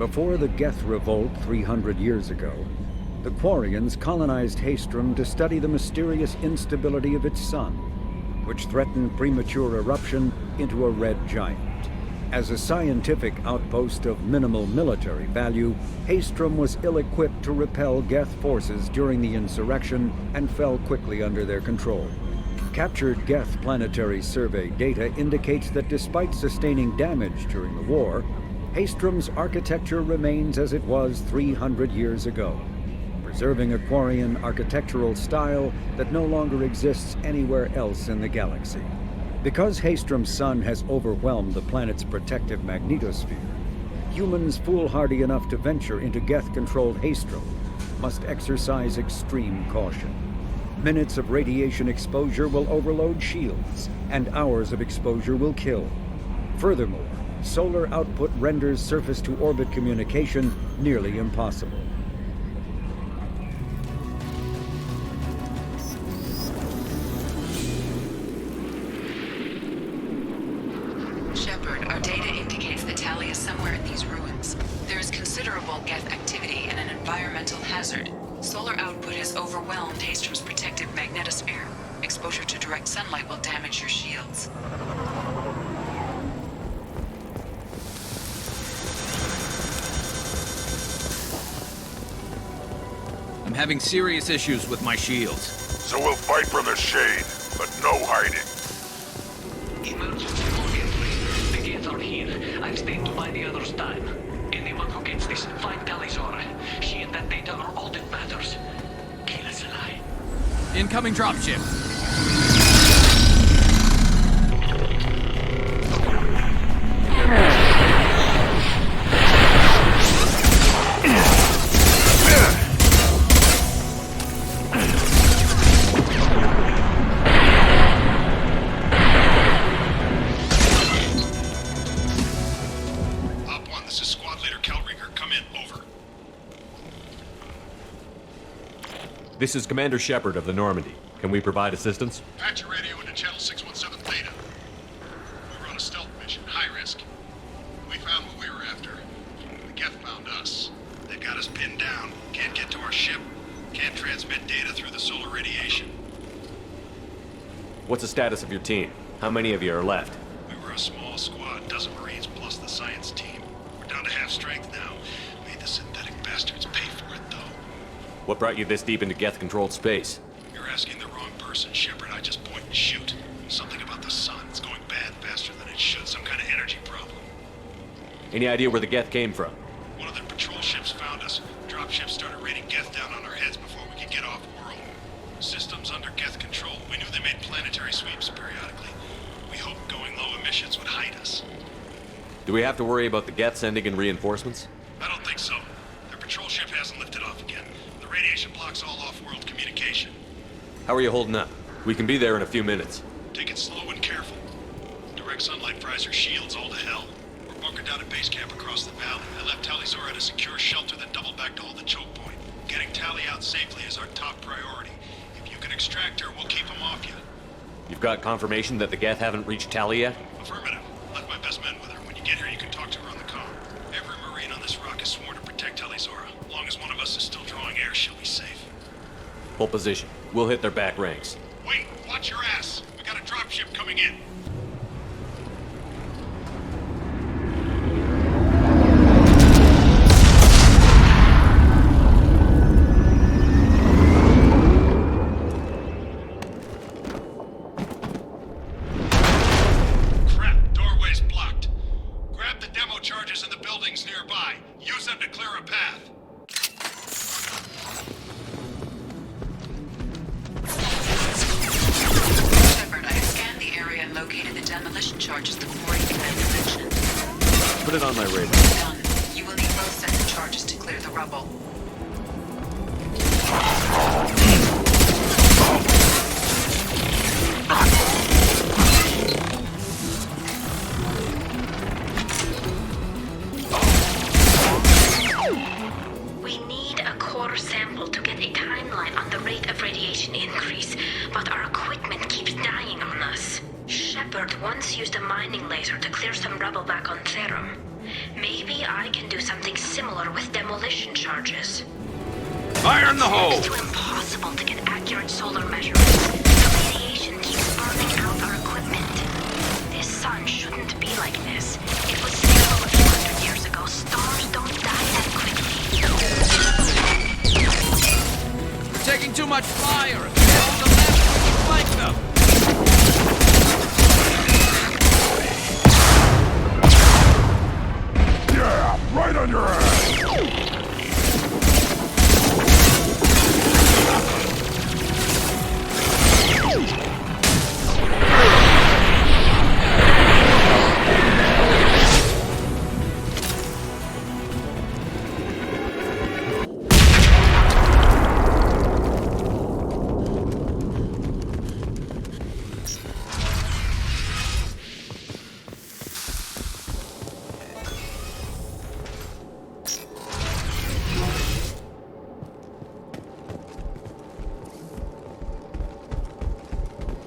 Before the Geth Revolt 300 years ago, the Quarians colonized Haestrom to study the mysterious instability of its sun, which threatened premature eruption into a red giant. As a scientific outpost of minimal military value, Haestrom was ill-equipped to repel Geth forces during the insurrection and fell quickly under their control. Captured Geth planetary survey data indicates that despite sustaining damage during the war, Haestrom's architecture remains as it was 300 years ago, preserving a Quarian architectural style that no longer exists anywhere else in the galaxy. Because Haestrom's sun has overwhelmed the planet's protective magnetosphere, humans foolhardy enough to venture into Geth-controlled Haestrom must exercise extreme caution. Minutes of radiation exposure will overload shields, and hours of exposure will kill. Furthermore, solar output renders surface-to-orbit communication nearly impossible. Shepard, our data indicates that Tali is somewhere in these ruins. There is considerable Geth activity and an environmental hazard. Solar output has overwhelmed Haestrom's protective magnetosphere. Exposure to direct sunlight will damage your shields. I'm having serious issues with my shields. So we'll fight from the shade, but no hiding. Emergency call entry. The gates are here. I've stayed to buy the other's time. Anyone who gets this, find Tali'Zorah. She and that data are all that matters. Kill us alive. Incoming dropship. This is Commander Shepard of the Normandy. Can we provide assistance? Patch your radio into channel 617 Theta. We were on a stealth mission, high risk. We found what we were after. The Geth found us. They've got us pinned down. Can't get to our ship. Can't transmit data through the solar radiation. What's the status of your team? How many of you are left? We were a small squad, dozen Marines plus the science team. We're down to half strength now. Made the synthetic bastards pay for it, though. What brought you this deep into Geth-controlled space? You're asking the wrong person, Shepard. I just point and shoot. Something about the sun. It's going bad faster than it should. Some kind of energy problem. Any idea where the Geth came from? One of their patrol ships found us. Dropships started raining Geth down on our heads before we could get off-world. Systems under Geth control. We knew they made planetary sweeps periodically. We hoped going low emissions would hide us. Do we have to worry about the Geth sending in reinforcements? I don't think so. Their patrol ship hasn't lifted off again. The radiation blocks all off-world communication. How are you holding up? We can be there in a few minutes. Take it slow and careful. Direct sunlight fries our shields all to hell. We're bunkered down at base camp across the valley. I left Tali'Zorah at a secure shelter that doubled back to hold the choke point. Getting Tali out safely is our top priority. If you can extract her, we'll keep them off you. You've got confirmation that the Geth haven't reached Tali yet? Affirmative. Left my best men with her. When you get here, you can talk to her on the comm. Every Marine on this rock is sworn to protect Tali'Zorah. As long as one of us is still drawing air, she'll be safe. Hold position. We'll hit their back ranks. Wait! Watch your ass! We got a dropship coming in! Crap! Doorway's blocked. Grab the demo charges in the buildings nearby. Use them to clear a path. Located the demolition charges the quarry commander mentioned. Put it on my radar. Done. You will need both sets of charges to clear the rubble. We need a core sample to get a timeline on the rate of radiation increase, but our equipment keeps dying on us. Shepard once used a mining laser to clear some rubble back on Therum. Maybe I can do something similar with demolition charges. Fire in the hole! It's too impossible to get accurate solar measurements. The radiation keeps burning out our equipment. This sun shouldn't be like this. It was stable a few hundred years ago. Stars don't die that quickly. We're taking too much fire! On the left, flank them! Yeah, right on your ass!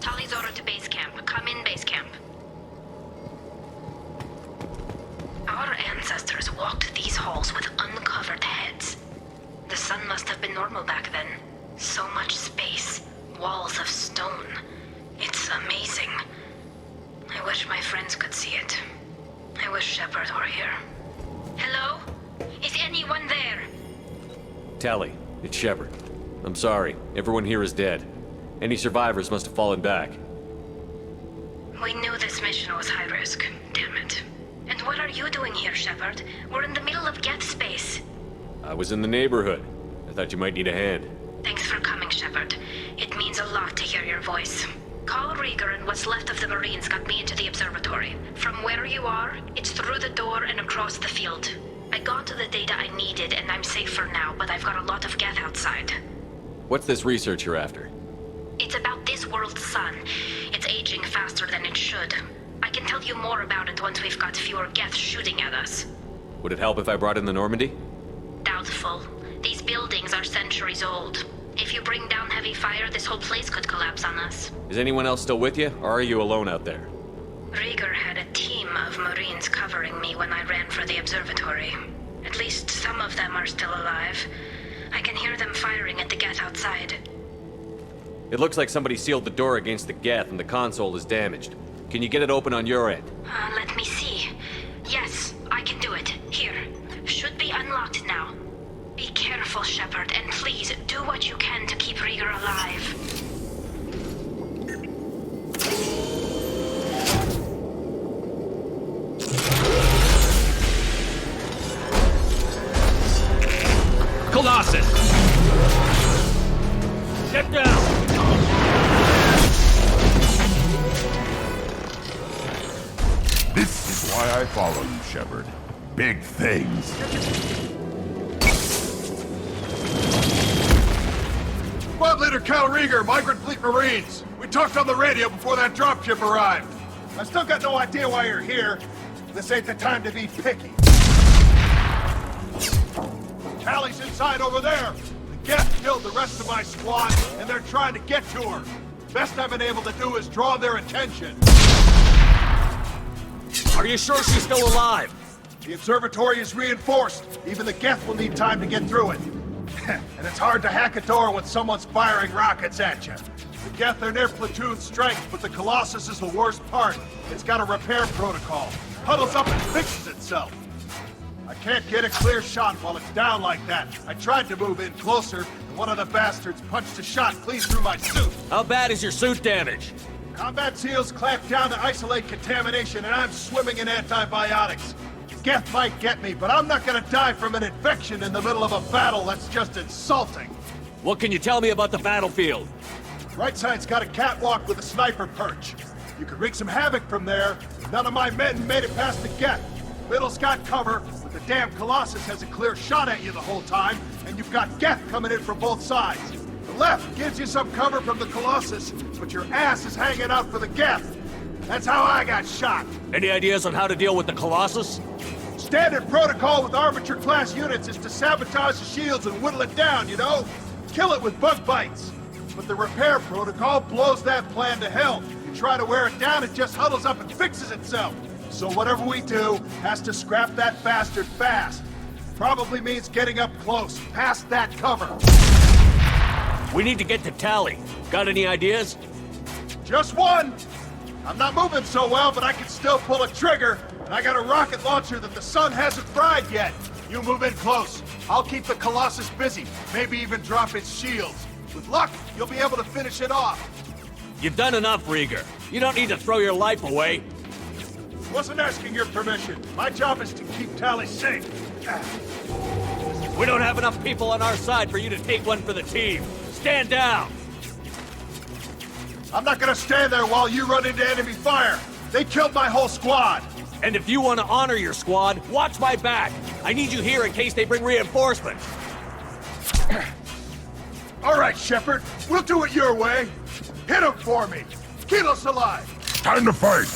Tali'Zorah to base camp. Come in, base camp. Our ancestors walked these halls with uncovered heads. The sun must have been normal back then. So much space. Walls of stone. It's amazing. I wish my friends could see it. I wish Shepard were here. Hello? Is anyone there? Tali, it's Shepard. I'm sorry. Everyone here is dead. Any survivors must have fallen back. We knew this mission was high risk. Damn it. And what are you doing here, Shepard? We're in the middle of Geth space. I was in the neighborhood. I thought you might need a hand. Thanks for coming, Shepard. It means a lot to hear your voice. Carl Rieger and what's left of the Marines got me into the observatory. From where you are, it's through the door and across the field. I got to the data I needed and I'm safe for now, but I've got a lot of Geth outside. What's this research you're after? It's about this world's sun. It's aging faster than it should. I can tell you more about it once we've got fewer Geth shooting at us. Would it help if I brought in the Normandy? Doubtful. These buildings are centuries old. If you bring down heavy fire, this whole place could collapse on us. Is anyone else still with you, or are you alone out there? Rieger had a team of Marines covering me when I ran for the observatory. At least some of them are still alive. I can hear them firing at the Geth outside. It looks like somebody sealed the door against the Geth and the console is damaged. Can you get it open on your end? Let me see. Yes, I can do it. Here. Should be unlocked now. Be careful, Shepard, and please do what you can to keep Rieger alive. Colossus! Step down! This is why I follow you, Shepard. Big things. Squad Leader Cal Rieger, Migrant Fleet Marines. We talked on the radio before that dropship arrived. I still got no idea why you're here. This ain't the time to be picky. Tali's inside over there. The Geth killed the rest of my squad, and they're trying to get to her. Best I've been able to do is draw their attention. Are you sure she's still alive? The observatory is reinforced. Even the Geth will need time to get through it. And it's hard to hack a door when someone's firing rockets at you. The Geth are near platoon strength, but the Colossus is the worst part. It's got a repair protocol. Huddles up and fixes itself. I can't get a clear shot while it's down like that. I tried to move in closer, and one of the bastards punched a shot clean through my suit. How bad is your suit damaged? Combat SEALs clamped down to isolate contamination, and I'm swimming in antibiotics. Geth might get me, but I'm not gonna die from an infection in the middle of a battle. That's just insulting. What can you tell me about the battlefield? Right side's got a catwalk with a sniper perch. You could wreak some havoc from there. None of my men made it past the Geth. Middle's got cover, but the damn Colossus has a clear shot at you the whole time, and you've got Geth coming in from both sides. The left gives you some cover from the Colossus, but your ass is hanging out for the Geth. That's how I got shot. Any ideas on how to deal with the Colossus? Standard protocol with Arbiter-class units is to sabotage the shields and whittle it down, you know? Kill it with bug bites. But the repair protocol blows that plan to hell. You try to wear it down, it just huddles up and fixes itself. So whatever we do has to scrap that bastard fast. Probably means getting up close, past that cover. We need to get to Tali. Got any ideas? Just one! I'm not moving so well, but I can still pull a trigger, and I got a rocket launcher that the sun hasn't fried yet. You move in close. I'll keep the Colossus busy, maybe even drop its shields. With luck, you'll be able to finish it off. You've done enough, Rieger. You don't need to throw your life away. Wasn't asking your permission. My job is to keep Tali safe. We don't have enough people on our side for you to take one for the team. Stand down! I'm not gonna stand there while you run into enemy fire. They killed my whole squad. And if you want to honor your squad, watch my back. I need you here in case they bring reinforcements. All right, Shepard. We'll do it your way. Hit him for me. Keep us alive. Time to fight!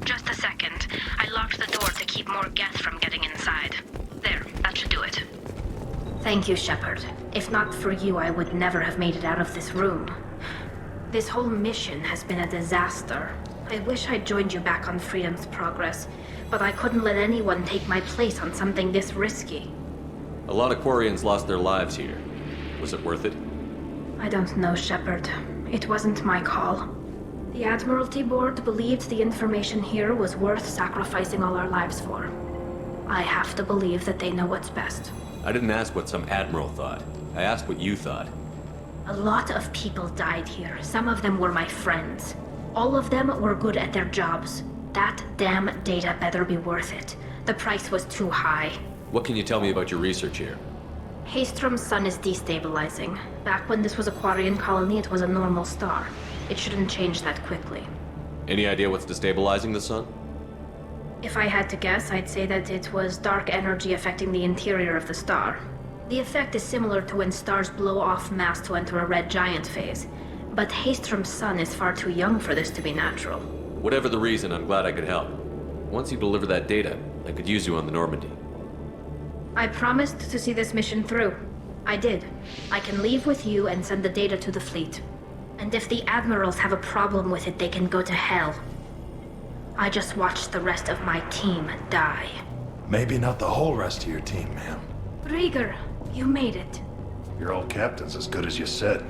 Just a second. I locked the door to keep more Geth from getting inside. There, that should do it. Thank you, Shepard. If not for you, I would never have made it out of this room. This whole mission has been a disaster. I wish I'd joined you back on Freedom's Progress, but I couldn't let anyone take my place on something this risky. A lot of Quarians lost their lives here. Was it worth it? I don't know, Shepard. It wasn't my call. The Admiralty Board believed the information here was worth sacrificing all our lives for. I have to believe that they know what's best. I didn't ask what some admiral thought. I asked what you thought. A lot of people died here. Some of them were my friends. All of them were good at their jobs. That damn data better be worth it. The price was too high. What can you tell me about your research here? Haystrom's sun is destabilizing. Back when this was a Quarian colony, it was a normal star. It shouldn't change that quickly. Any idea what's destabilizing the sun? If I had to guess, I'd say that it was dark energy affecting the interior of the star. The effect is similar to when stars blow off mass to enter a red giant phase. But Haystrom's sun is far too young for this to be natural. Whatever the reason, I'm glad I could help. Once you deliver that data, I could use you on the Normandy. I promised to see this mission through. I did. I can leave with you and send the data to the fleet. And if the admirals have a problem with it, they can go to hell. I just watched the rest of my team die. Maybe not the whole rest of your team, ma'am. Rieger, you made it. Your old captain's as good as you said.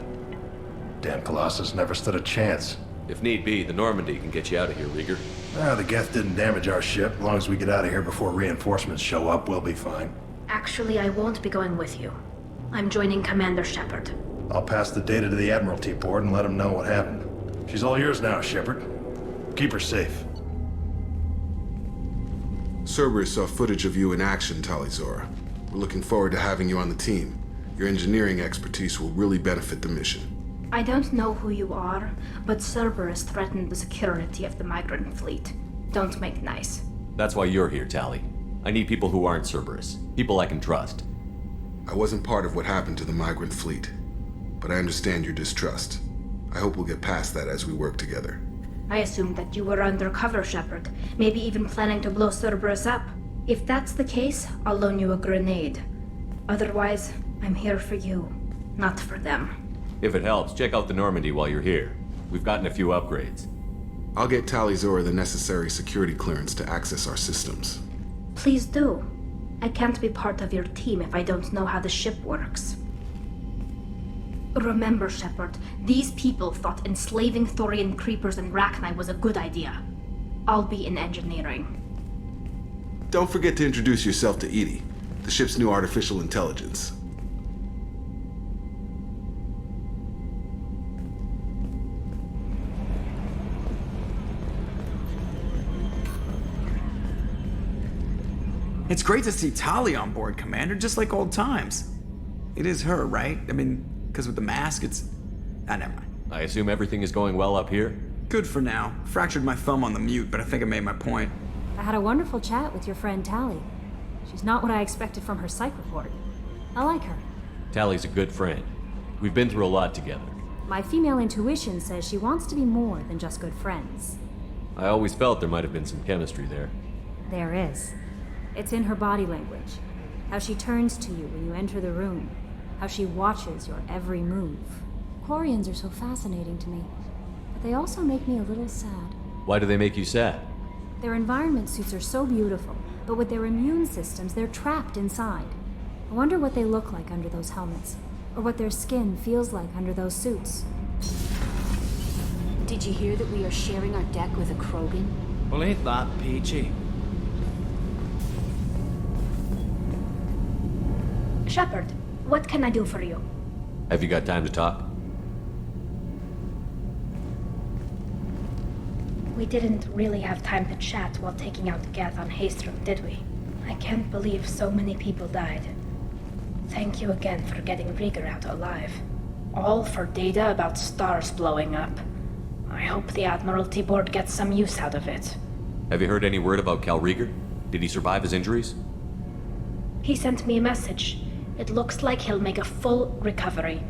Damn Colossus never stood a chance. If need be, the Normandy can get you out of here, Rieger. The Geth didn't damage our ship. As long as we get out of here before reinforcements show up, we'll be fine. Actually, I won't be going with you. I'm joining Commander Shepard. I'll pass the data to the Admiralty Board and let them know what happened. She's all yours now, Shepard. Keep her safe. Cerberus saw footage of you in action, Tali'Zorah. We're looking forward to having you on the team. Your engineering expertise will really benefit the mission. I don't know who you are, but Cerberus threatened the security of the migrant fleet. Don't make nice. That's why you're here, Tali. I need people who aren't Cerberus. People I can trust. I wasn't part of what happened to the migrant fleet, but I understand your distrust. I hope we'll get past that as we work together. I assumed that you were undercover, Shepard. Maybe even planning to blow Cerberus up. If that's the case, I'll loan you a grenade. Otherwise, I'm here for you, not for them. If it helps, check out the Normandy while you're here. We've gotten a few upgrades. I'll get Tali'Zorah the necessary security clearance to access our systems. Please do. I can't be part of your team if I don't know how the ship works. Remember, Shepard, these people thought enslaving Thorian creepers and Rachni was a good idea. I'll be in engineering. Don't forget to introduce yourself to EDI, the ship's new artificial intelligence. It's great to see Tali on board, Commander, just like old times. It is her, right? I mean, because with the mask, it's... never mind. I assume everything is going well up here? Good for now. Fractured my thumb on the mute, but I think I made my point. I had a wonderful chat with your friend Tali. She's not what I expected from her psych report. I like her. Tali's a good friend. We've been through a lot together. My female intuition says she wants to be more than just good friends. I always felt there might have been some chemistry there. There is. It's in her body language. How she turns to you when you enter the room. How she watches your every move. Quarians are so fascinating to me, but they also make me a little sad. Why do they make you sad? Their environment suits are so beautiful, but with their immune systems, they're trapped inside. I wonder what they look like under those helmets, or what their skin feels like under those suits. Did you hear that we are sharing our deck with a Krogan? Well, ain't that peachy? Shepard, what can I do for you? Have you got time to talk? We didn't really have time to chat while taking out the Geth on Haestrom, did we? I can't believe so many people died. Thank you again for getting Rieger out alive. All for data about stars blowing up. I hope the Admiralty Board gets some use out of it. Have you heard any word about Cal Rieger? Did he survive his injuries? He sent me a message. It looks like he'll make a full recovery.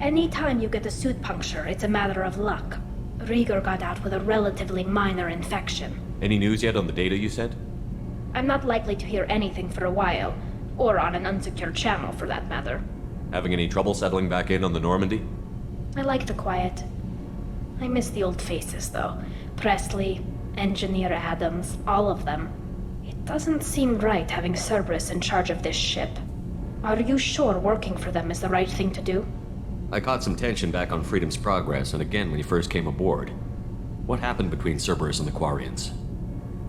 Anytime you get a suit puncture, it's a matter of luck. Rieger got out with a relatively minor infection. Any news yet on the data you sent? I'm not likely to hear anything for a while, or on an unsecured channel for that matter. Having any trouble settling back in on the Normandy? I like the quiet. I miss the old faces, though. Presley, Engineer Adams, all of them. It doesn't seem right having Cerberus in charge of this ship. Are you sure working for them is the right thing to do? I caught some tension back on Freedom's Progress, and again when you first came aboard. What happened between Cerberus and the Quarians?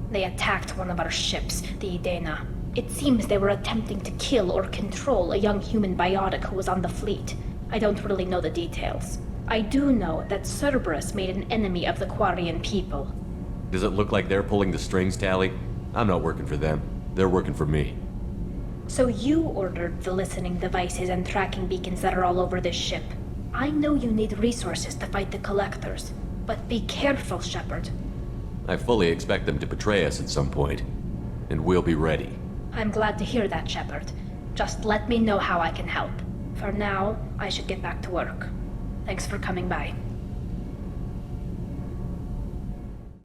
They attacked one of our ships, the Idena. It seems they were attempting to kill or control a young human biotic who was on the fleet. I don't really know the details. I do know that Cerberus made an enemy of the Quarian people. Does it look like they're pulling the strings, Tali? I'm not working for them. They're working for me. So you ordered the listening devices and tracking beacons that are all over this ship. I know you need resources to fight the Collectors, but be careful, Shepard. I fully expect them to betray us at some point, and we'll be ready. I'm glad to hear that, Shepard. Just let me know how I can help. For now, I should get back to work. Thanks for coming by.